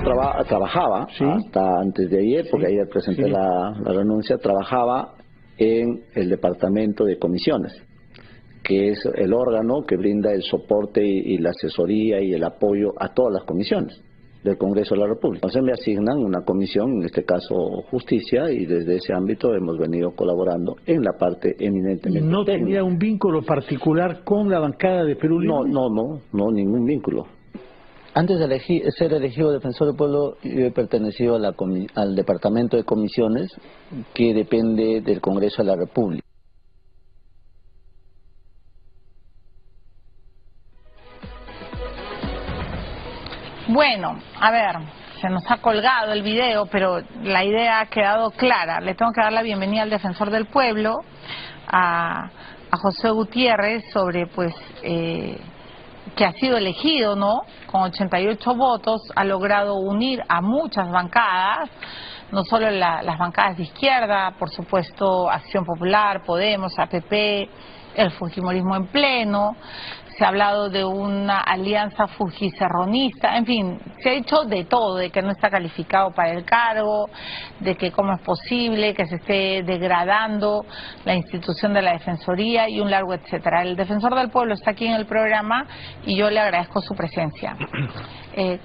trabajaba ¿Sí? hasta antes de ayer, porque Sí. ayer presenté Sí. la renuncia, trabajaba en el departamento de comisiones, que es el órgano que brinda el soporte y la asesoría y el apoyo a todas las comisiones del Congreso de la República. Entonces me asignan una comisión, en este caso Justicia, y desde ese ámbito hemos venido colaborando en la parte ¿Y eminentemente no técnica. tenía un vínculo particular con la bancada de Perú Libre? No, ningún vínculo. Antes de ser elegido defensor del pueblo, yo he pertenecido a al departamento de comisiones, que depende del Congreso de la República. Bueno, a ver, se nos ha colgado el video, pero la idea ha quedado clara. Le tengo que dar la bienvenida al defensor del pueblo, a José Gutiérrez, sobre pues que ha sido elegido, ¿no? Con 88 votos, ha logrado unir a muchas bancadas, no solo las bancadas de izquierda, por supuesto Acción Popular, Podemos, APP, el fujimorismo en pleno. Se ha hablado de una alianza fujicerronista, en fin, se ha dicho de todo, de que no está calificado para el cargo, de que cómo es posible que se esté degradando la institución de la Defensoría y un largo etcétera. El defensor del pueblo está aquí en el programa y yo le agradezco su presencia.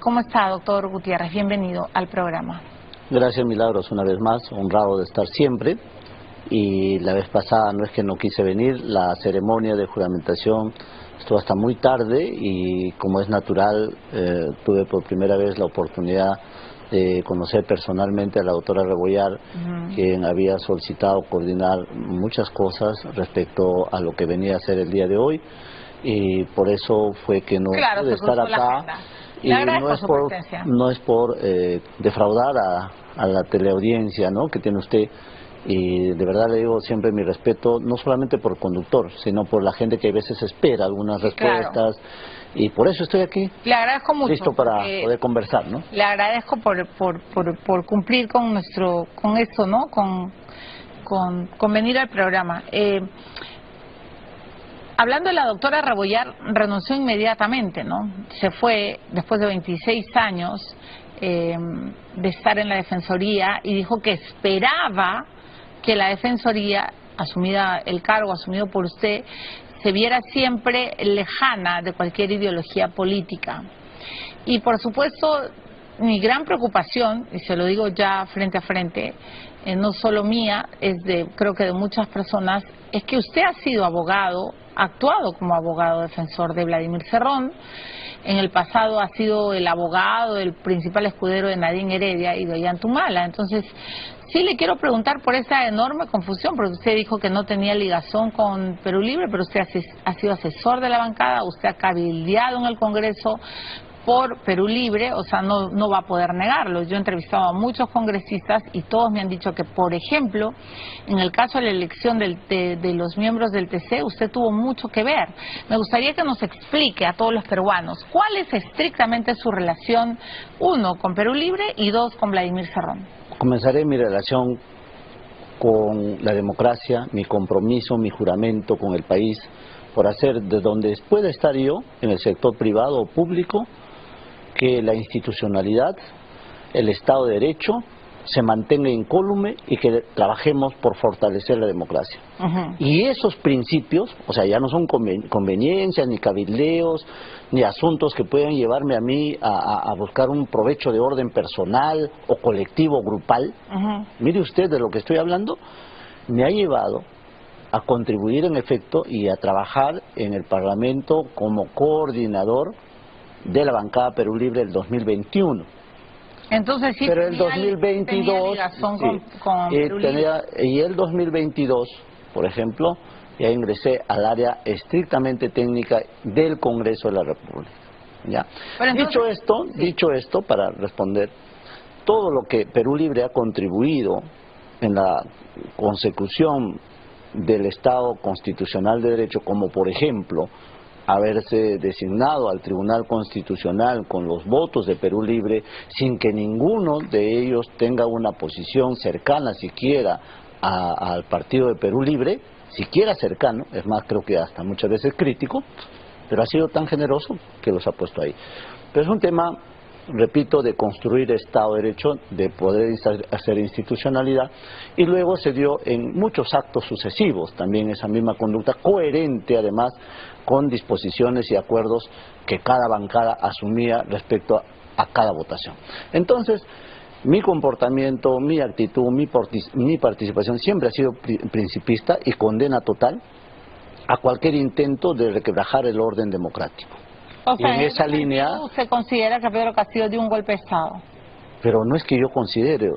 ¿Cómo está, doctor Gutiérrez? Bienvenido al programa. Gracias, Milagros, una vez más, honrado de estar siempre. Y la vez pasada no es que no quise venir, la ceremonia de juramentación estuvo hasta muy tarde y, como es natural, tuve por primera vez la oportunidad de conocer personalmente a la doctora Rebollar, quien había solicitado coordinar muchas cosas respecto a lo que venía a ser el día de hoy, y por eso fue que no pude estar acá. Y no es por defraudar a la teleaudiencia, ¿no?, que tiene usted. Y de verdad le digo siempre mi respeto, no solamente por el conductor, sino por la gente que a veces espera algunas respuestas. Y por eso estoy aquí. Le agradezco mucho. Listo para poder conversar, ¿no? Le agradezco por cumplir con esto, ¿no? Con venir al programa. Hablando de la doctora Rebollar, renunció inmediatamente, ¿no? Se fue después de 26 años de estar en la Defensoría, y dijo que esperaba que la Defensoría, asumida el cargo asumido por usted, se viera siempre lejana de cualquier ideología política. Y por supuesto, mi gran preocupación, y se lo digo ya frente a frente, no solo mía, es creo que de muchas personas, es que usted ha sido abogado, ha actuado como abogado defensor de Vladimir Cerrón. En el pasado ha sido el abogado, el principal escudero de Nadine Heredia y de Ollantumala. Entonces, sí le quiero preguntar por esa enorme confusión, porque usted dijo que no tenía ligazón con Perú Libre, pero usted ha sido asesor de la bancada, usted ha cabildeado en el Congreso por Perú Libre, o sea, no va a poder negarlo. Yo he entrevistado a muchos congresistas y todos me han dicho que, por ejemplo, en el caso de la elección de los miembros del TC, usted tuvo mucho que ver. Me gustaría que nos explique a todos los peruanos cuál es estrictamente su relación, uno, con Perú Libre y dos, con Vladimir Cerrón. Comenzaré mi relación con la democracia, mi compromiso, mi juramento con el país, por hacer de donde pueda estar yo, en el sector privado o público, que la institucionalidad, el Estado de Derecho se mantenga incólume y que trabajemos por fortalecer la democracia. Y esos principios, o sea, ya no son conveniencias, ni cabildeos, ni asuntos que puedan llevarme a mí a buscar un provecho de orden personal o colectivo, grupal. Mire usted de lo que estoy hablando, me ha llevado a contribuir en efecto y a trabajar en el Parlamento como coordinador de la bancada Perú Libre del 2021. Entonces sí, pero el 2022 y el 2022, por ejemplo, ya ingresé al área estrictamente técnica del Congreso de la República. ¿Ya? Entonces, dicho esto, para responder, todo lo que Perú Libre ha contribuido en la consecución del Estado constitucional de derecho, como por ejemplo haberse designado al Tribunal Constitucional con los votos de Perú Libre, sin que ninguno de ellos tenga una posición cercana siquiera al partido de Perú Libre, siquiera cercano, es más, creo que hasta muchas veces crítico, pero ha sido tan generoso que los ha puesto ahí. Pero es un tema repito, de construir Estado de Derecho, de poder hacer institucionalidad, y luego se dio en muchos actos sucesivos también esa misma conducta, coherente además con disposiciones y acuerdos que cada bancada asumía respecto a cada votación. Entonces, mi comportamiento, mi actitud, mi participación siempre ha sido principista y condena total a cualquier intento de requebrajar el orden democrático. O sea, y en esa línea... ¿Usted considera que Pedro Castillo dio un golpe de Estado? Pero no es que yo considere...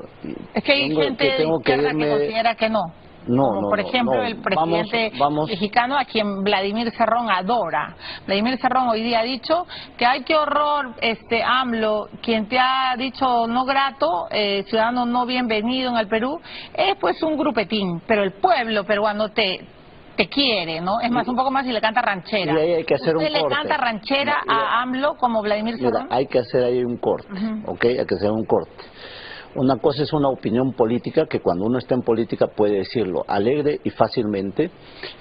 Es que hay gente de izquierda que considera que no. No, como por ejemplo el presidente mexicano, a quien Vladimir Cerrón adora. Vladimir Cerrón hoy día ha dicho que ay, qué horror, AMLO, quien te ha dicho no grato, ciudadano no bienvenido en el Perú, es pues un grupetín, pero el pueblo peruano te quiere, ¿no? Es más, un poco más y le canta ranchera. Y ahí hay que hacer un corte. ¿Usted le canta ranchera a AMLO como Vladimir Cerrón? Mira, hay que hacer ahí un corte, ¿ok? Hay que hacer un corte. Una cosa es una opinión política, que cuando uno está en política puede decirlo alegre y fácilmente,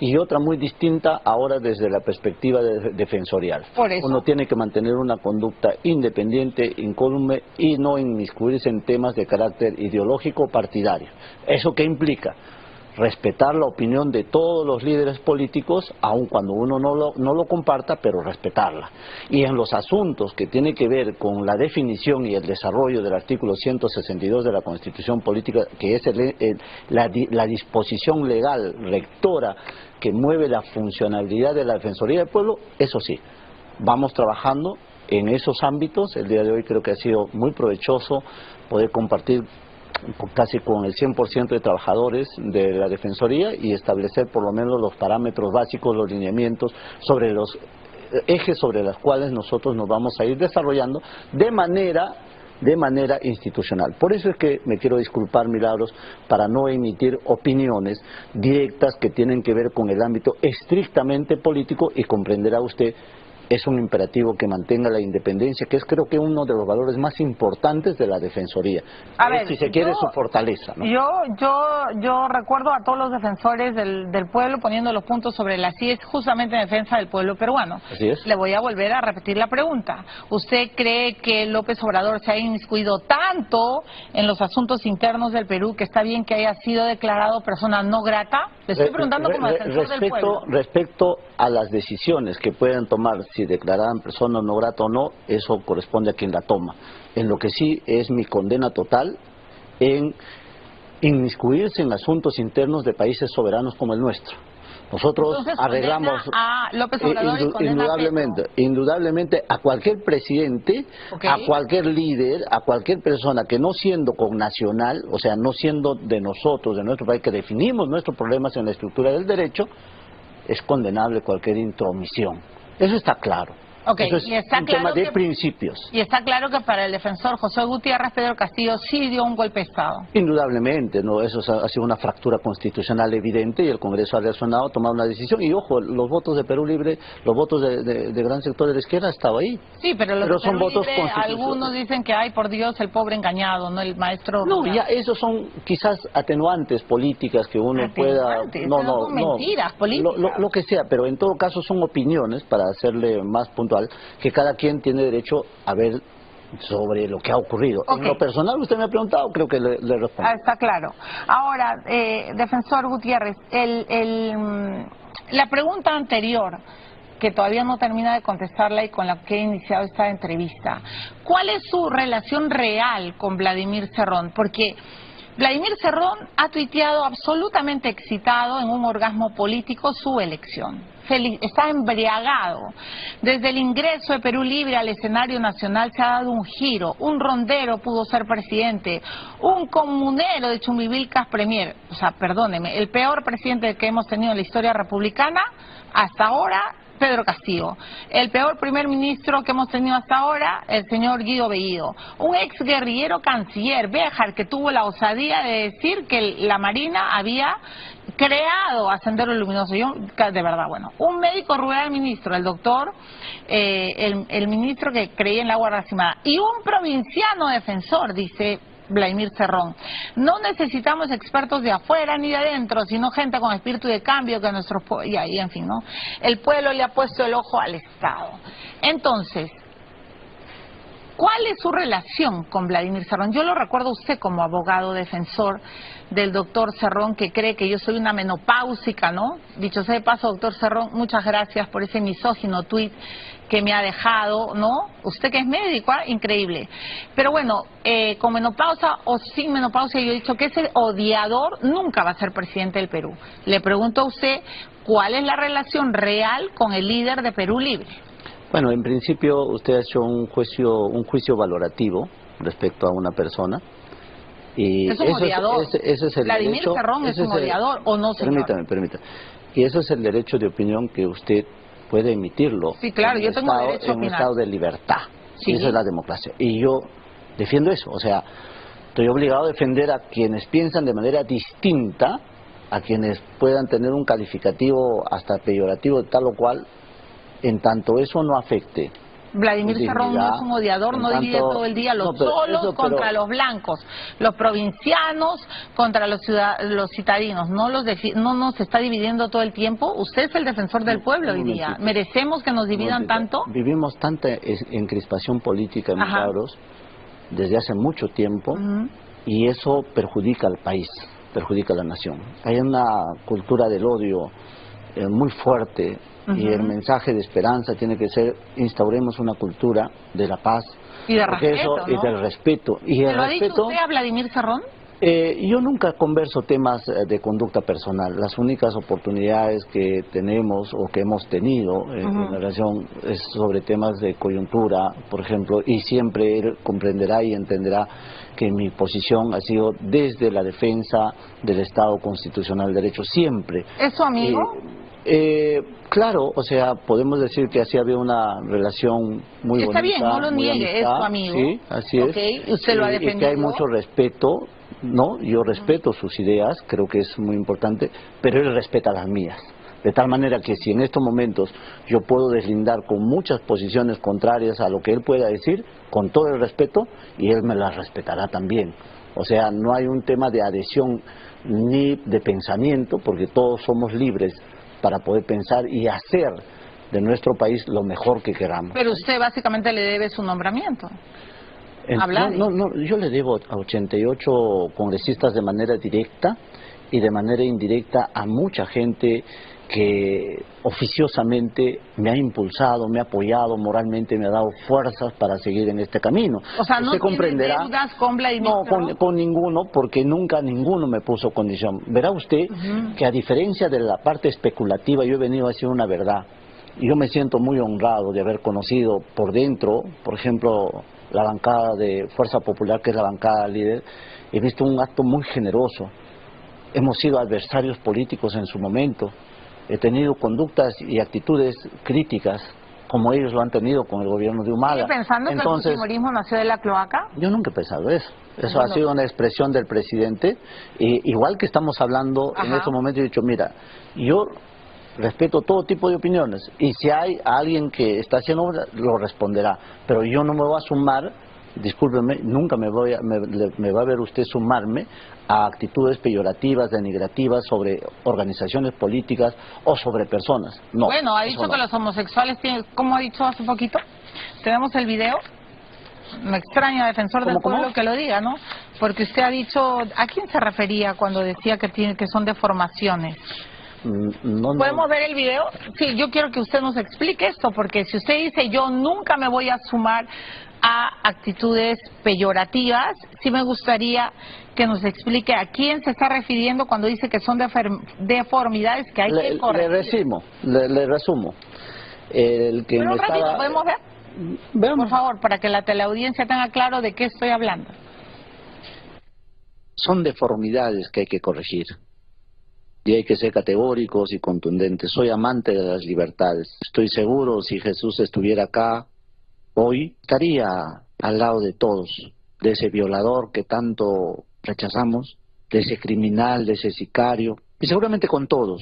y otra muy distinta ahora desde la perspectiva defensorial. Por eso. Uno tiene que mantener una conducta independiente, incólume, y no inmiscuirse en temas de carácter ideológico o partidario. ¿Eso qué implica? Respetar la opinión de todos los líderes políticos, aun cuando uno no lo comparta, pero respetarla. Y en los asuntos que tienen que ver con la definición y el desarrollo del artículo 162 de la Constitución Política, que es la disposición legal rectora que mueve la funcionalidad de la Defensoría del Pueblo, eso sí, vamos trabajando en esos ámbitos. El día de hoy creo que ha sido muy provechoso poder compartir casi con el 100% de trabajadores de la Defensoría y establecer por lo menos los parámetros básicos, los lineamientos sobre los ejes sobre los cuales nosotros nos vamos a ir desarrollando de manera institucional. Por eso es que me quiero disculpar, Milagros, para no emitir opiniones directas que tienen que ver con el ámbito estrictamente político, y comprenderá usted, es un imperativo que mantenga la independencia, que es creo que uno de los valores más importantes de la Defensoría. A ver, si se quiere, su fortaleza, ¿no? Yo recuerdo a todos los defensores del pueblo poniendo los puntos sobre las IES justamente en defensa del pueblo peruano. Así es. Le voy a volver a repetir la pregunta. ¿Usted cree que López Obrador se ha inmiscuido tanto en los asuntos internos del Perú que está bien que haya sido declarado persona no grata? Le estoy preguntando como defensor del pueblo. Respecto a las decisiones que pueden tomar, si declararan persona no grata o no, eso corresponde a quien la toma. En lo que sí es mi condena total en inmiscuirse en asuntos internos de países soberanos como el nuestro. Nosotros entonces, arreglamos a López Obrador y indudablemente a cualquier presidente, a cualquier líder, a cualquier persona que no siendo connacional, o sea, no siendo de nosotros, de nuestro país, que definimos nuestros problemas en la estructura del derecho, es condenable cualquier intromisión. Eso está claro. Eso es un tema de principios. Y está claro que para el defensor José Gutiérrez, Pedro Castillo sí dio un golpe de Estado. Indudablemente, ¿no? Eso ha sido una fractura constitucional evidente, y el Congreso ha reaccionado, ha tomado una decisión. Y ojo, los votos de Perú Libre, los votos de gran sector de la izquierda, estaba ahí. Sí, pero son votos constitucionales. Algunos dicen que, ay, por Dios, el pobre engañado, no el maestro. No, ya esos son quizás atenuantes políticas que uno pueda. No, mentiras políticas. Lo que sea, pero en todo caso son opiniones, para hacerle más puntual, que cada quien tiene derecho a ver sobre lo que ha ocurrido. En lo personal, usted me ha preguntado, creo que le respondo. Está claro. Ahora, defensor Gutiérrez, la pregunta anterior, que todavía no termina de contestarla y con la que he iniciado esta entrevista, ¿cuál es su relación real con Vladimir Cerrón? Porque Vladimir Cerrón ha tuiteado absolutamente excitado en un orgasmo político su elección. Está embriagado. Desde el ingreso de Perú Libre al escenario nacional se ha dado un giro. Un rondero pudo ser presidente, un comunero de Chumbivilcas premier. O sea, perdóneme, el peor presidente que hemos tenido en la historia republicana hasta ahora, Pedro Castillo. El peor primer ministro que hemos tenido hasta ahora, el señor Guido Bellido. Un ex guerrillero canciller, Béjar, que tuvo la osadía de decir que la Marina había creado a Sendero Luminoso. Yo, de verdad, bueno, un médico rural ministro, el doctor, el ministro que creía en la Guardia Armada, y un provinciano defensor, dice Vladimir Cerrón. No necesitamos expertos de afuera ni de adentro, sino gente con espíritu de cambio que nuestros y ahí, en fin, ¿no? El pueblo le ha puesto el ojo al Estado. Entonces, ¿Cuál es su relación con Vladimir Cerrón? Yo lo recuerdo a usted como abogado defensor del doctor Cerrón, que cree que yo soy una menopáusica, ¿no? Dicho sea de paso, doctor Cerrón, muchas gracias por ese misógino tuit que me ha dejado, ¿no? Usted que es médico, ¿ah? Increíble. Pero bueno, con menopausia o sin menopausia, yo he dicho que ese odiador nunca va a ser presidente del Perú. Le pregunto a usted, ¿cuál es la relación real con el líder de Perú Libre? Bueno, en principio usted ha hecho un juicio valorativo respecto a una persona. Y es un odiador. Ese es el Vladimir derecho, Cerrón es un odiador, ¿o no, señor? Permítame. Y eso es el derecho de opinión que usted puede emitirlo. Sí, claro, yo tengo derecho a opinar. En un estado de libertad. Sí. Y esa es la democracia. Y yo defiendo eso. O sea, estoy obligado a defender a quienes piensan de manera distinta, a quienes puedan tener un calificativo hasta peyorativo de tal o cual, en tanto eso no afecte. Vladimir Cerrón no es un odiador, no divide todo el día los solos contra los blancos, los provincianos contra los citadinos, no nos está dividiendo todo el tiempo. Usted es el defensor del pueblo hoy día. ¿Merecemos que nos dividan tanto? Vivimos tanta encrispación política en cabros desde hace mucho tiempo y eso perjudica al país, perjudica a la nación. Hay una cultura del odio muy fuerte. Y el mensaje de esperanza tiene que ser: instauremos una cultura de la paz y de respeto, y del respeto. Y ¿Se lo ha dicho usted a Vladimir Cerrón? Yo nunca converso temas de conducta personal. Las únicas oportunidades que tenemos o que hemos tenido en relación es sobre temas de coyuntura, por ejemplo, y siempre él comprenderá y entenderá que mi posición ha sido desde la defensa del Estado constitucional de derecho, siempre. ¿Es su amigo? Claro, o sea, podemos decir que así había una relación muy bonita. Está bien, no lo niegue, es su amigo. Sí, así es. ¿Usted lo ha defendido? Y que hay mucho respeto, ¿no? Yo respeto sus ideas, creo que es muy importante, pero él respeta las mías. De tal manera que si en estos momentos yo puedo deslindar con muchas posiciones contrarias a lo que él pueda decir, con todo el respeto, y él me las respetará también. O sea, no hay un tema de adhesión ni de pensamiento, porque todos somos libres para poder pensar y hacer de nuestro país lo mejor que queramos. Pero usted básicamente le debe su nombramiento. No, yo le debo a 88 congresistas de manera directa y de manera indirecta a mucha gente que oficiosamente me ha impulsado, me ha apoyado moralmente, me ha dado fuerzas para seguir en este camino. O sea, ¿no tiene deudas con Vladimir Cerrón? No, con ninguno, porque nunca ninguno me puso condición. Verá usted que a diferencia de la parte especulativa, yo he venido a decir una verdad. Y yo me siento muy honrado de haber conocido por dentro, por ejemplo, la bancada de Fuerza Popular, que es la bancada líder. He visto un acto muy generoso. Hemos sido adversarios políticos en su momento. He tenido conductas y actitudes críticas, como ellos lo han tenido con el gobierno de Humala. ¿Sigue pensando que el fujimorismo nació de la cloaca? Yo nunca he pensado eso. Eso ha sido una expresión del presidente. Igual que estamos hablando en estos momentos, he dicho, mira, yo respeto todo tipo de opiniones. Y si hay alguien que está haciendo obra, lo responderá. Pero yo no me voy a sumar, discúlpeme, nunca me va a ver usted sumarme a actitudes peyorativas, denigrativas sobre organizaciones políticas o sobre personas. No. Bueno, ha dicho que los homosexuales tienen, ¿cómo ha dicho hace poquito? Tenemos el video. Me extraña, defensor del pueblo, que lo diga, ¿no? Porque usted ha dicho, ¿a quién se refería cuando decía que son deformaciones? ¿Podemos ver el video? Sí, yo quiero que usted nos explique esto, porque si usted dice yo nunca me voy a sumar a actitudes peyorativas, sí me gustaría que nos explique a quién se está refiriendo cuando dice que son deformidades que hay que corregir. Le resumo. El que Pero rápido, ¿podemos ver? Veamos. Por favor, para que la teleaudiencia tenga claro de qué estoy hablando. Son deformidades que hay que corregir. Y hay que ser categóricos y contundentes. Soy amante de las libertades. Estoy seguro, si Jesús estuviera acá hoy, estaría al lado de todos, de ese violador que tanto rechazamos, de ese criminal, de ese sicario, y seguramente con todos,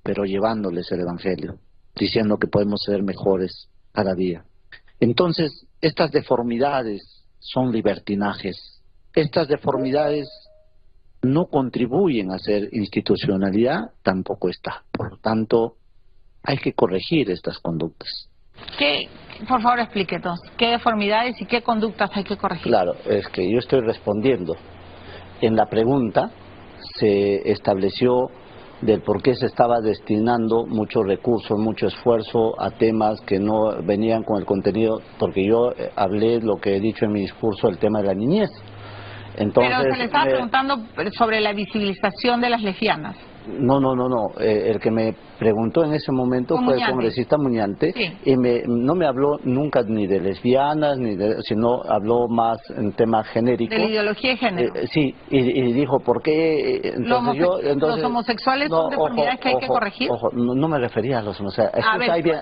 pero llevándoles el Evangelio, diciendo que podemos ser mejores cada día. Entonces, estas deformidades son libertinajes. Estas deformidades no contribuyen a ser institucionalidad, tampoco está. Por lo tanto, hay que corregir estas conductas. Por favor, explíquenos, ¿qué deformidades y qué conductas hay que corregir? Claro, es que yo estoy respondiendo. En la pregunta se estableció del por qué se estaba destinando muchos recursos, mucho esfuerzo a temas que no venían con el contenido, porque yo hablé lo que he dicho en mi discurso, el tema de la niñez. Entonces, pero se le estaba preguntando sobre la visibilización de las lesbianas. No. El que me preguntó en ese momento fue el congresista Muñante, sí. Y no me habló nunca ni de lesbianas, sino habló más en tema genérico. De la ideología de género. Sí, y dijo, ¿por qué? Entonces, ¿Los homosexuales son deformidades que hay que corregir? Ojo, no me refería a los homosexuales.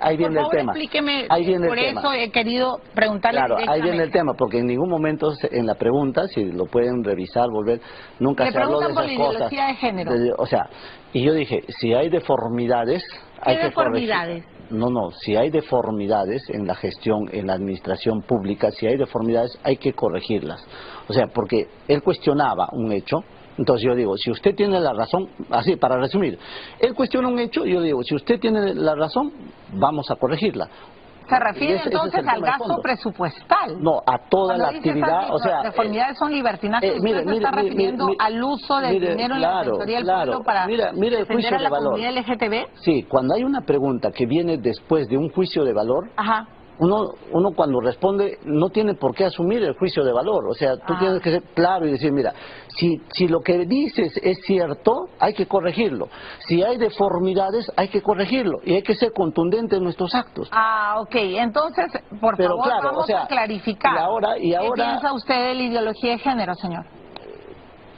Ahí viene el tema. Explíqueme, ahí viene por el eso tema. he querido preguntarle directamente. Ahí viene el tema, porque en ningún momento en la pregunta, si lo pueden revisar, volver, nunca se habló de esas cosas. Le preguntan por la ideología de género. O sea, y yo dije, si hay deformidades, hay que corregir. No, si hay deformidades en la gestión, en la administración pública, si hay deformidades, hay que corregirlas. O sea, porque él cuestionaba un hecho, entonces yo digo, si usted tiene la razón, así para resumir, él cuestiona un hecho, yo digo, si usted tiene la razón, vamos a corregirla. ¿Se refiere entonces al gasto presupuestal? No, a toda la actividad, o sea... deformidades son libertinaje, usted se está refiriendo al uso del dinero en la Defensoría del Pueblo para defender a la comunidad LGTB. Sí, cuando hay una pregunta que viene después de un juicio de valor... Ajá. Uno cuando responde no tiene por qué asumir el juicio de valor, o sea, tú tienes que ser claro y decir, mira, si lo que dices es cierto, hay que corregirlo. Si hay deformidades, hay que corregirlo y hay que ser contundente en nuestros actos. Ok, entonces, por favor, vamos a clarificar. ¿Qué piensa usted de la ideología de género, señor?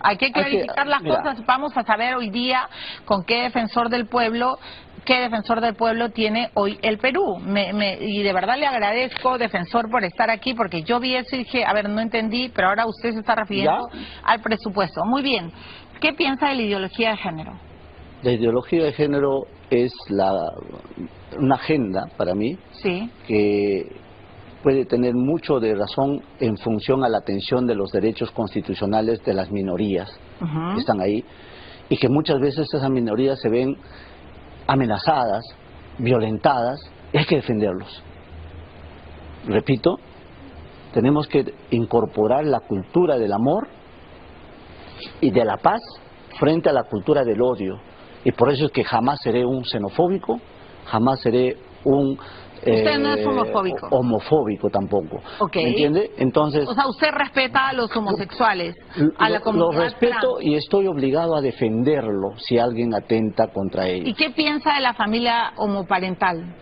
Hay que clarificar las cosas. Vamos a saber hoy día con qué defensor del pueblo tiene hoy el Perú. Y de verdad le agradezco, defensor, por estar aquí, porque yo vi eso y dije, a ver, no entendí, pero ahora usted se está refiriendo al presupuesto. Muy bien. ¿Qué piensa de la ideología de género? La ideología de género es una agenda, para mí, que puede tener mucho de razón en función a la atención de los derechos constitucionales de las minorías que están ahí, y que muchas veces esas minorías se ven amenazadas, violentadas, y hay que defenderlos. Repito, tenemos que incorporar la cultura del amor y de la paz frente a la cultura del odio, y por eso es que jamás seré un xenofóbico, jamás seré un usted no es homofóbico. Homofóbico tampoco. ¿Me entiende? Entonces, o sea, usted respeta a los homosexuales, a la comunidad. Lo respeto y estoy obligado a defenderlo si alguien atenta contra ellos. ¿Y qué piensa de la familia homoparental?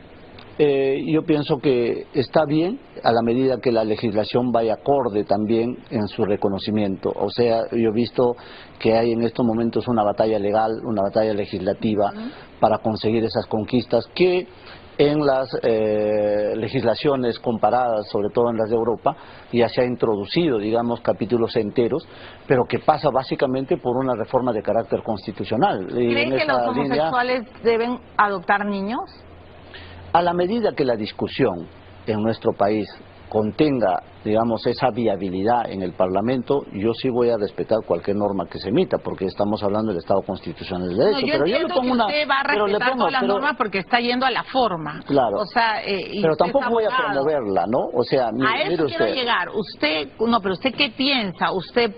Yo pienso que está bien a la medida que la legislación vaya acorde también en su reconocimiento. O sea, yo he visto que hay en estos momentos una batalla legal, una batalla legislativa para conseguir esas conquistas que en las legislaciones comparadas, sobre todo en las de Europa, ya se ha introducido, digamos, capítulos enteros, pero que pasa básicamente por una reforma de carácter constitucional. ¿Creen que los homosexuales deben adoptar niños? A la medida que la discusión en nuestro país contenga, digamos, esa viabilidad en el Parlamento, yo sí voy a respetar cualquier norma que se emita, porque estamos hablando del Estado constitucional del derecho. Yo entiendo que usted va a respetar todas las normas porque está yendo a la forma. Claro. O sea, pero tampoco voy a promoverla, ¿no? O sea, a eso quiero llegar. Pero usted ¿qué piensa? ¿Usted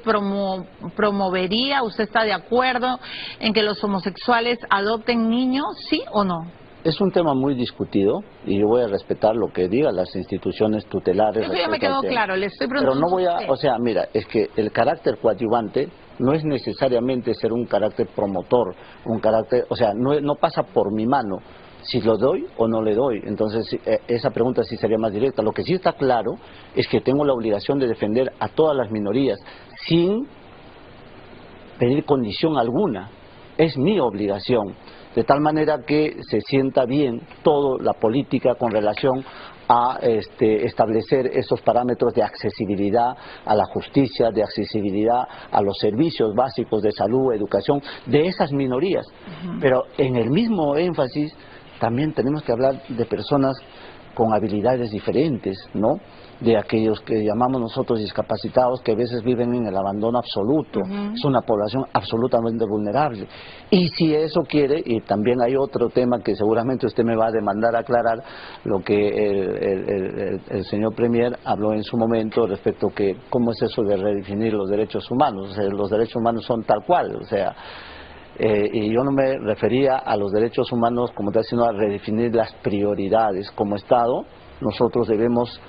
promovería, usted está de acuerdo en que los homosexuales adopten niños, sí o no? Es un tema muy discutido y yo voy a respetar lo que digan las instituciones tutelares. Eso ya me quedó claro, le estoy preguntando. Pero no voy a, o sea, mira, es que el carácter coadyuvante no es necesariamente ser un carácter promotor, un carácter, o sea, no pasa por mi mano si lo doy o no le doy. Entonces, esa pregunta sí sería más directa. Lo que sí está claro es que tengo la obligación de defender a todas las minorías sin pedir condición alguna. Es mi obligación. De tal manera que se sienta bien toda la política con relación a establecer esos parámetros de accesibilidad a la justicia, de accesibilidad a los servicios básicos de salud, educación, de esas minorías. Pero en el mismo énfasis también tenemos que hablar de personas con habilidades diferentes, ¿no? de aquellos que llamamos nosotros discapacitados, que a veces viven en el abandono absoluto. Es una población absolutamente vulnerable. Y si eso quiere, y también hay otro tema que seguramente usted me va a demandar aclarar, lo que el señor Premier habló en su momento respecto a que cómo es eso de redefinir los derechos humanos. O sea, los derechos humanos son tal cual, o sea, y yo no me refería a los derechos humanos como tal, sino a redefinir las prioridades. Como Estado, nosotros debemos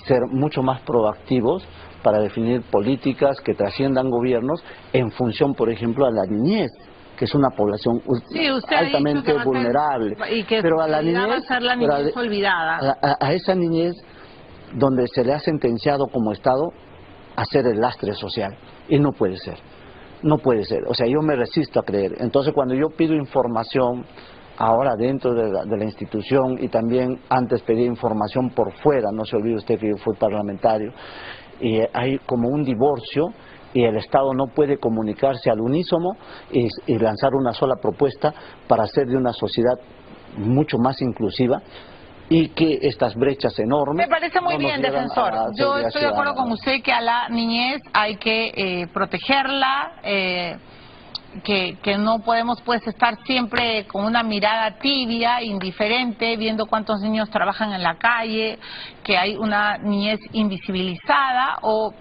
ser mucho más proactivos para definir políticas que trasciendan gobiernos en función, por ejemplo, a la niñez, que es una población altamente vulnerable. Y que pero a la niñez, va a ser la niñez olvidada. A esa niñez donde se le ha sentenciado como Estado a ser el lastre social, y no puede ser. No puede ser, o sea, yo me resisto a creer. Entonces, cuando yo pido información ahora dentro de la institución, y también antes pedí información por fuera, no se olvide usted que yo fui parlamentario, y hay como un divorcio, y el Estado no puede comunicarse al unísono y lanzar una sola propuesta para hacer de una sociedad mucho más inclusiva, y que estas brechas enormes... Me parece muy bien, defensor. Yo estoy de acuerdo con usted que a la niñez hay que protegerla, que no podemos pues estar siempre con una mirada tibia, indiferente, viendo cuántos niños trabajan en la calle, que hay una niñez invisibilizada o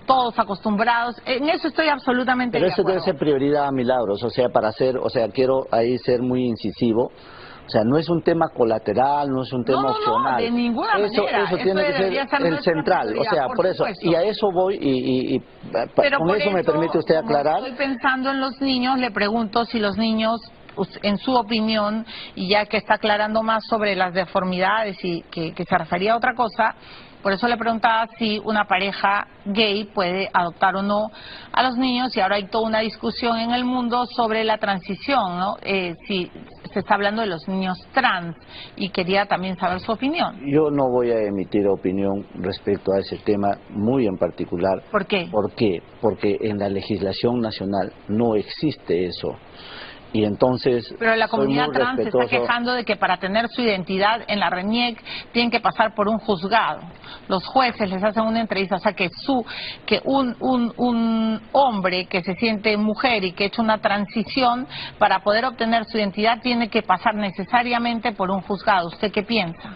todos acostumbrados. En eso estoy absolutamente de acuerdo. Pero eso debe ser prioridad, Milagros, o sea, quiero ahí ser muy incisivo. O sea, no es un tema colateral, no es un tema opcional. No, de ninguna manera. Eso tiene que ser el central. O sea, por eso, y a eso voy, y con eso me permite usted aclarar. Estoy pensando en los niños, le pregunto si los niños, en su opinión, y ya que está aclarando más sobre las deformidades y que se refería a otra cosa, por eso le preguntaba si una pareja gay puede adoptar o no a los niños, y ahora hay toda una discusión en el mundo sobre la transición, ¿no? Si se está hablando de los niños trans, y quería también saber su opinión. Yo no voy a emitir opinión respecto a ese tema muy en particular. ¿Por qué? ¿Por qué? Porque en la legislación nacional no existe eso. Y entonces, pero la comunidad trans se está quejando de que para tener su identidad en la RENIEC tienen que pasar por un juzgado. Los jueces les hacen una entrevista, o sea que un hombre que se siente mujer y que ha hecho una transición, para poder obtener su identidad tiene que pasar necesariamente por un juzgado. ¿Usted qué piensa?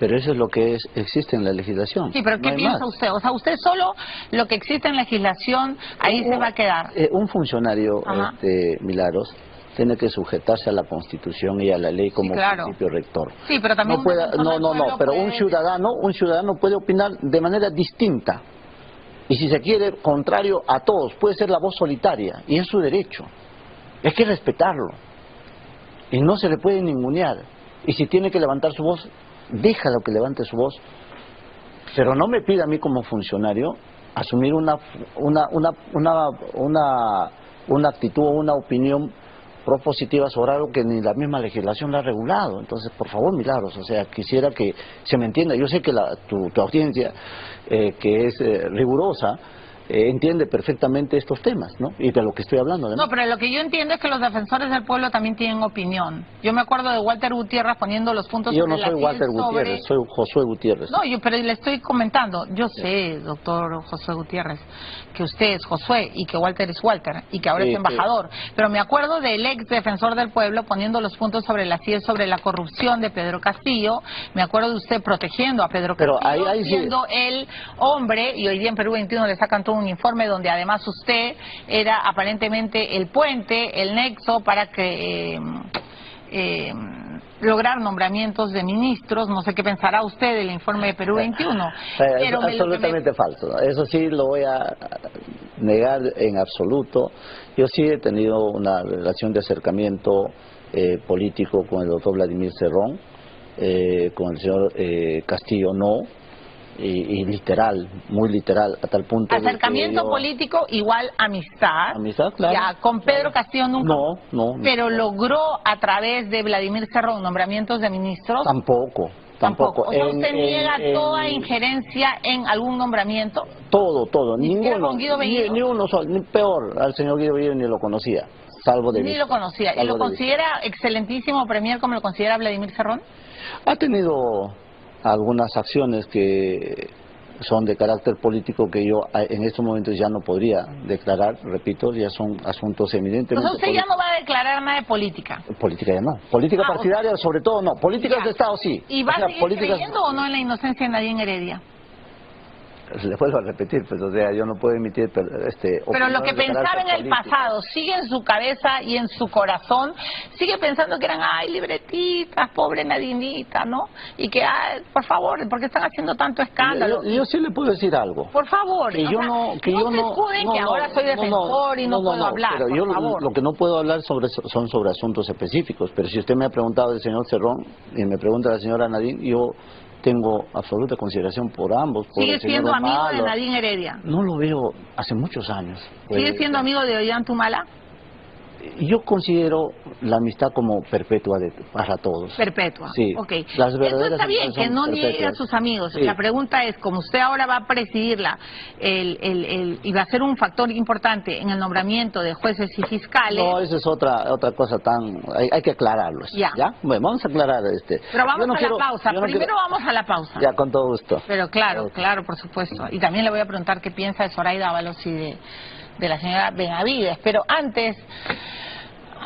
Pero eso es lo que existe en la legislación. Sí, pero ¿qué piensa usted? O sea, usted solo lo que existe en la legislación, ahí se va a quedar. Un funcionario, Milagros, tiene que sujetarse a la Constitución y a la ley como principio rector. Sí, pero también pero un ciudadano puede opinar de manera distinta. Y si se quiere, contrario a todos, puede ser la voz solitaria, y es su derecho. Hay que respetarlo. Y no se le puede ningunear. Y si tiene que levantar su voz, déjalo que levante su voz, pero no me pida a mí como funcionario asumir una actitud o una opinión propositiva sobre algo que ni la misma legislación la ha regulado. Entonces, por favor, Milagros, o sea, quisiera que se me entienda. Yo sé que tu audiencia, que es rigurosa, entiende perfectamente estos temas, ¿no? Y de lo que estoy hablando, además. No, pero lo que yo entiendo es que los defensores del pueblo también tienen opinión. Yo me acuerdo de Walter Gutiérrez poniendo los puntos sobre la Yo no soy Walter Gutiérrez, soy Josué Gutiérrez. No, pero le estoy comentando. Yo sé, doctor Josué Gutiérrez, que usted es Josué y que Walter es Walter y que ahora es embajador. Pero me acuerdo del ex defensor del pueblo poniendo los puntos sobre la CIE, sobre la corrupción de Pedro Castillo. Me acuerdo de usted protegiendo a Pedro Castillo, siendo el hombre, y hoy día en Perú 21 le sacan todo un informe donde además usted era aparentemente el puente, el nexo para que lograr nombramientos de ministros. No sé qué pensará usted del informe de Perú 21. Es absolutamente falso. Eso sí lo voy a negar en absoluto. Yo sí he tenido una relación de acercamiento político con el doctor Vladimir Cerrón, con el señor Castillo no. Y literal, muy literal, a tal punto. Acercamiento político igual amistad. Amistad, claro. Ya, con Pedro Castillo nunca. No. Pero logró a través de Vladimir Cerrón nombramientos de ministros. Tampoco. O sea, ¿usted niega toda injerencia en algún nombramiento? Todo. Ninguno. Ni uno solo, ni peor. Al señor Guido Bellido ni lo conocía, salvo de Ni lo conocía. ¿Y lo considera excelentísimo premier como lo considera Vladimir Cerrón? Ha tenido algunas acciones que son de carácter político que yo en estos momentos ya no podría declarar, repito, ya son asuntos eminentemente... Entonces usted ya no va a declarar nada de política. Política ya no. Política partidaria sobre todo no. Políticas de Estado sí. ¿Y va a seguir creyendo o no en la inocencia de Nadine Heredia? Le vuelvo a repetir, pues, o sea, yo no puedo emitir... Pero lo que pensaba en el pasado, sigue en su cabeza y en su corazón, sigue pensando que eran, ay, libretitas, pobre Nadinita, ¿no? Y que, ay, por favor, ¿por qué están haciendo tanto escándalo? Yo sí le puedo decir algo. Por favor, que yo no se escuden que ahora soy defensor y no puedo hablar, pero por yo favor. Lo que no puedo hablar son sobre asuntos específicos, pero si usted me ha preguntado del señor Cerrón y me pregunta la señora Nadine, yo tengo absoluta consideración por ambos. ¿Sigue siendo amigo de Nadine Heredia? No lo veo hace muchos años. ¿Sigue siendo amigo de Ollanta-Humala? Yo considero la amistad como perpetua para todos. Perpetua, sí. Ok. Las eso está bien, que no niegue a sus amigos. Sí. La pregunta es, como usted ahora va a presidirla y va a ser un factor importante en el nombramiento de jueces y fiscales... No, esa es otra cosa tan... Hay que aclararlo. Ya. Bueno, vamos a aclarar Pero vamos a la pausa. Primero vamos a la pausa. Ya, con todo gusto. Pero claro, por supuesto. Y también le voy a preguntar qué piensa de Zoraida Ábalos y de la señora Benavides. Pero antes...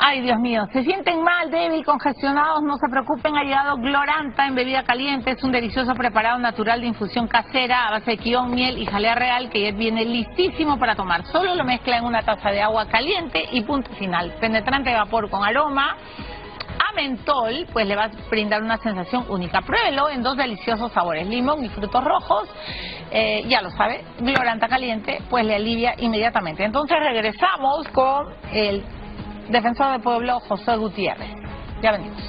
Ay, Dios mío, ¿se sienten mal, débil, congestionados? No se preocupen, ha llegado Gloranta en bebida caliente. Es un delicioso preparado natural de infusión casera a base de quión, miel y jalea real que ya viene listísimo para tomar. Solo lo mezcla en una taza de agua caliente y punto final. Penetrante de vapor con aroma a mentol, pues le va a brindar una sensación única. Pruébelo en 2 deliciosos sabores, limón y frutos rojos. Ya lo sabe, Gloranta caliente, pues le alivia inmediatamente. Entonces regresamos con el defensor del pueblo, José Gutiérrez. Ya venimos.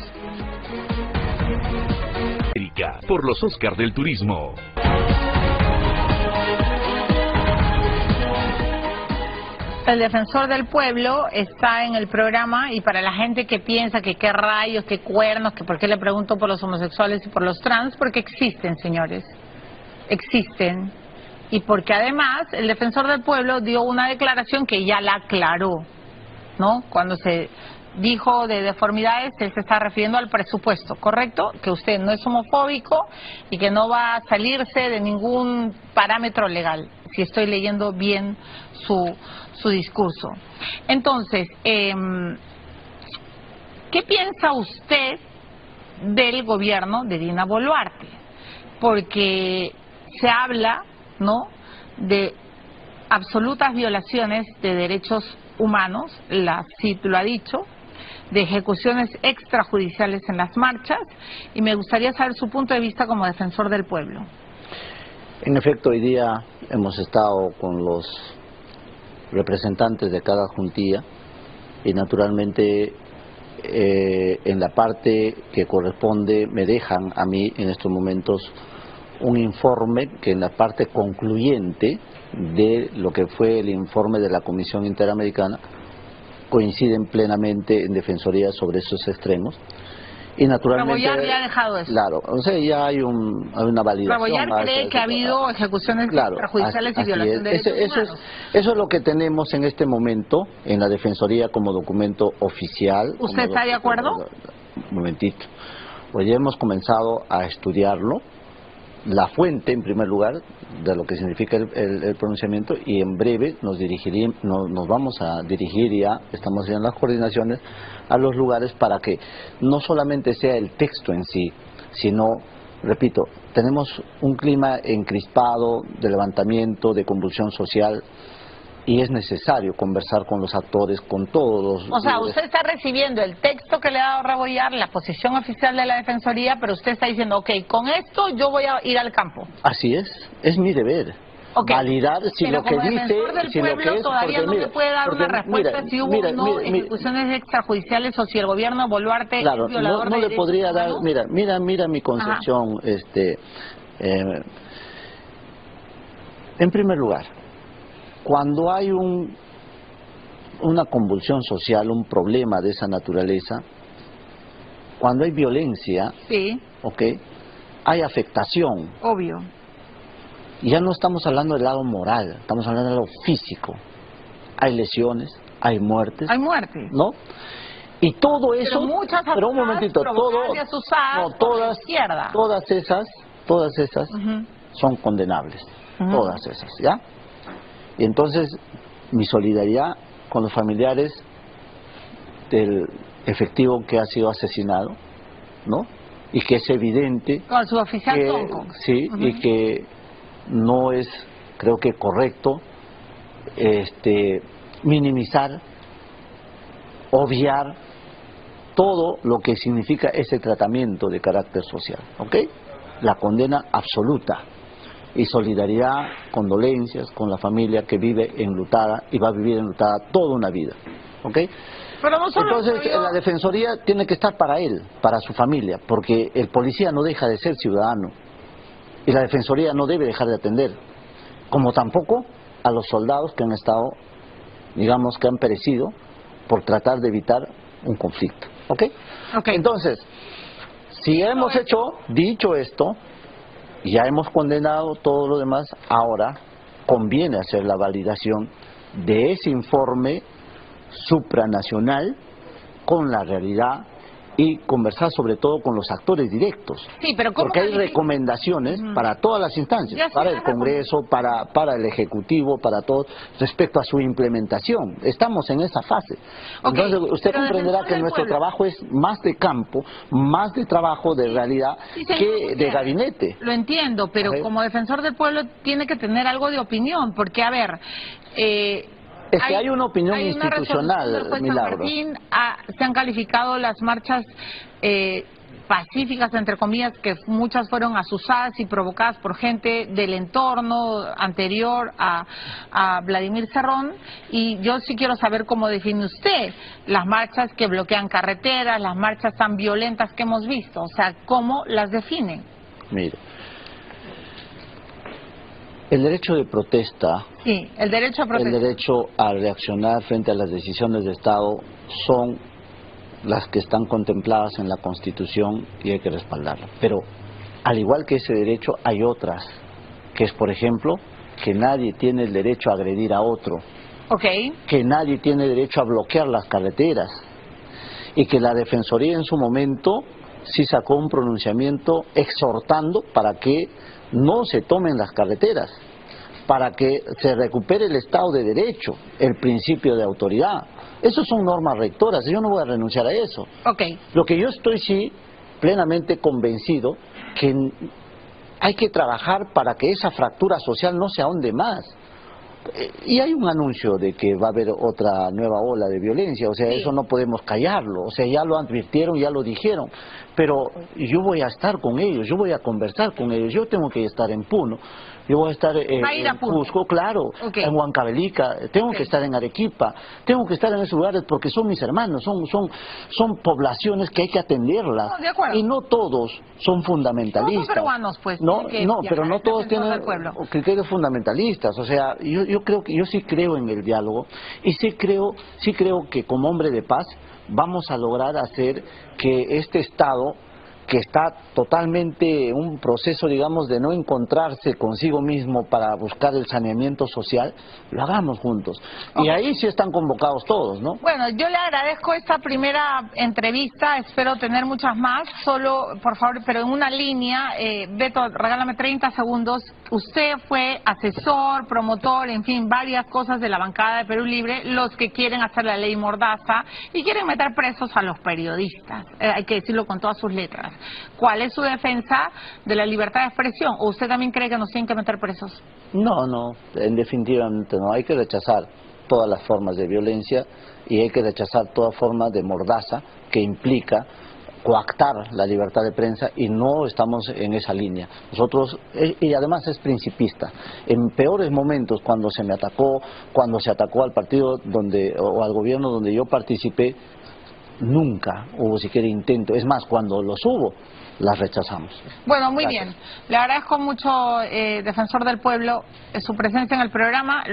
Por los Óscar del Turismo. El defensor del pueblo está en el programa, y para la gente que piensa que qué rayos, qué cuernos, que por qué le pregunto por los homosexuales y por los trans, porque existen, señores. Existen. Y porque además el defensor del pueblo dio una declaración que ya la aclaró, ¿no? Cuando se dijo de deformidades, él se está refiriendo al presupuesto, ¿correcto? Que usted no es homofóbico y que no va a salirse de ningún parámetro legal, si estoy leyendo bien su discurso. Entonces, ¿qué piensa usted del gobierno de Dina Boluarte? Porque se habla, ¿no?, de absolutas violaciones de derechos humanos, la CID lo ha dicho, de ejecuciones extrajudiciales en las marchas, y me gustaría saber su punto de vista como defensor del pueblo. En efecto, hoy día hemos estado con los representantes de cada juntilla y naturalmente en la parte que corresponde me dejan a mí en estos momentos un informe que en la parte concluyente de lo que fue el informe de la Comisión Interamericana coinciden plenamente en defensoría sobre esos extremos. Y naturalmente... Raboyar ya ha dejado eso. Claro, o sea, ya hay una validación. Raboyar cree que ha habido ejecuciones extrajudiciales y violación de derechos humanos. Eso es lo que tenemos en este momento en la defensoría como documento oficial. ¿Usted está de acuerdo? Un momentito. Pues ya hemos comenzado a estudiarlo. La fuente, en primer lugar, de lo que significa el pronunciamiento, y en breve nos vamos a dirigir, ya estamos en las coordinaciones, a los lugares para que no solamente sea el texto en sí, sino, repito, tenemos un clima encrispado de levantamiento, de convulsión social, y es necesario conversar con los actores, con todos los... O sea, usted está recibiendo el texto que le ha dado Raboyar, la posición oficial de la Defensoría, pero usted está diciendo, ok, con esto yo voy a ir al campo. Así es mi deber. Okay. Validar si pero lo que dice... Del si pueblo, lo que es, todavía no me puede dar una respuesta si hubo o no ejecuciones extrajudiciales o si el gobierno Boluarte claro, es violador no de le podría dar... humanos. Mira mi concepción. En primer lugar, cuando hay una convulsión social, un problema de esa naturaleza, cuando hay violencia, sí, hay afectación. Obvio. Ya no estamos hablando del lado moral, estamos hablando del lado físico. Hay lesiones, hay muertes. Hay muertes. ¿No? Y todo eso... Pero muchas un momentito, todas todas esas son condenables, todas esas, ¿ya? Y entonces mi solidaridad con los familiares del efectivo que ha sido asesinado, ¿no? Y que es evidente con el suboficial que, Tonco. sí, y que no es, creo que correcto, minimizar, obviar todo lo que significa ese tratamiento de carácter social, ¿ok? La condena absoluta y solidaridad, condolencias con la familia que vive enlutada y va a vivir enlutada toda una vida, ¿ok? Pero no solo entonces la defensoría tiene que estar para él, para su familia, porque el policía no deja de ser ciudadano y la defensoría no debe dejar de atender, como tampoco a los soldados que han estado, digamos, que han perecido por tratar de evitar un conflicto, ¿ok? Entonces, si hemos dicho esto, ya hemos condenado todo lo demás, ahora conviene hacer la validación de ese informe supranacional con la realidad y conversar sobre todo con los actores directos, sí, pero ¿cómo porque hay recomendaciones para todas las instancias, para el Congreso, para el Ejecutivo, para todos, respecto a su implementación. Estamos en esa fase. Entonces usted comprenderá que nuestro trabajo es más de campo, más de trabajo de realidad que de gabinete. Lo entiendo, pero como defensor del pueblo tiene que tener algo de opinión, porque a ver... Es que hay una opinión institucional, Milagros. Se han calificado las marchas pacíficas, entre comillas, que muchas fueron asusadas y provocadas por gente del entorno anterior a Vladimir Cerrón, y yo sí quiero saber cómo define usted las marchas que bloquean carreteras, las marchas tan violentas que hemos visto, o sea, ¿cómo las definen? Mire, el derecho de protesta, el derecho a reaccionar frente a las decisiones de Estado son las que están contempladas en la Constitución y hay que respaldarlas. Pero al igual que ese derecho hay otras, que es, por ejemplo, que nadie tiene el derecho a agredir a otro, que nadie tiene derecho a bloquear las carreteras, y que la Defensoría en su momento sí sacó un pronunciamiento exhortando para que no se tomen las carreteras, para que se recupere el Estado de Derecho, el principio de autoridad. Esas son normas rectoras, yo no voy a renunciar a eso. Lo que yo estoy plenamente convencido que hay que trabajar para que esa fractura social no se ahonde más. Y hay un anuncio de que va a haber otra nueva ola de violencia, o sea, eso no podemos callarlo, o sea, ya lo advirtieron, ya lo dijeron, pero yo voy a estar con ellos, yo voy a conversar con ellos, yo tengo que estar en Puno, yo voy a estar en Cusco, claro, en Huancavelica, tengo que estar en Arequipa, tengo que estar en esos lugares porque son mis hermanos, son poblaciones que hay que atenderlas, y no todos son fundamentalistas. Son peruanos, pues. Pero no todos tienen criterios fundamentalistas, o sea, yo sí creo en el diálogo y sí creo que como hombre de paz vamos a lograr hacer que este Estado, que está totalmente en un proceso, digamos, de no encontrarse consigo mismo para buscar el saneamiento social, lo hagamos juntos. Y ahí sí están convocados todos, ¿no? Bueno, yo le agradezco esta primera entrevista, espero tener muchas más, solo, por favor, pero en una línea, Beto, regálame 30 segundos. Usted fue asesor, promotor, en fin, varias cosas de la bancada de Perú Libre, los que quieren hacer la ley Mordaza y quieren meter presos a los periodistas, hay que decirlo con todas sus letras. ¿Cuál es su defensa de la libertad de expresión? ¿O usted también cree que nos tienen que meter presos? No, definitivamente no. Hay que rechazar todas las formas de violencia y hay que rechazar toda forma de mordaza que implica coactar la libertad de prensa, y no estamos en esa línea. Nosotros, y además es principista. En peores momentos, cuando se me atacó, cuando se atacó al partido o al gobierno donde yo participé, nunca hubo siquiera intento. Es más, cuando los hubo, las rechazamos. Bueno, muy bien. Le agradezco mucho, defensor del pueblo, su presencia en el programa.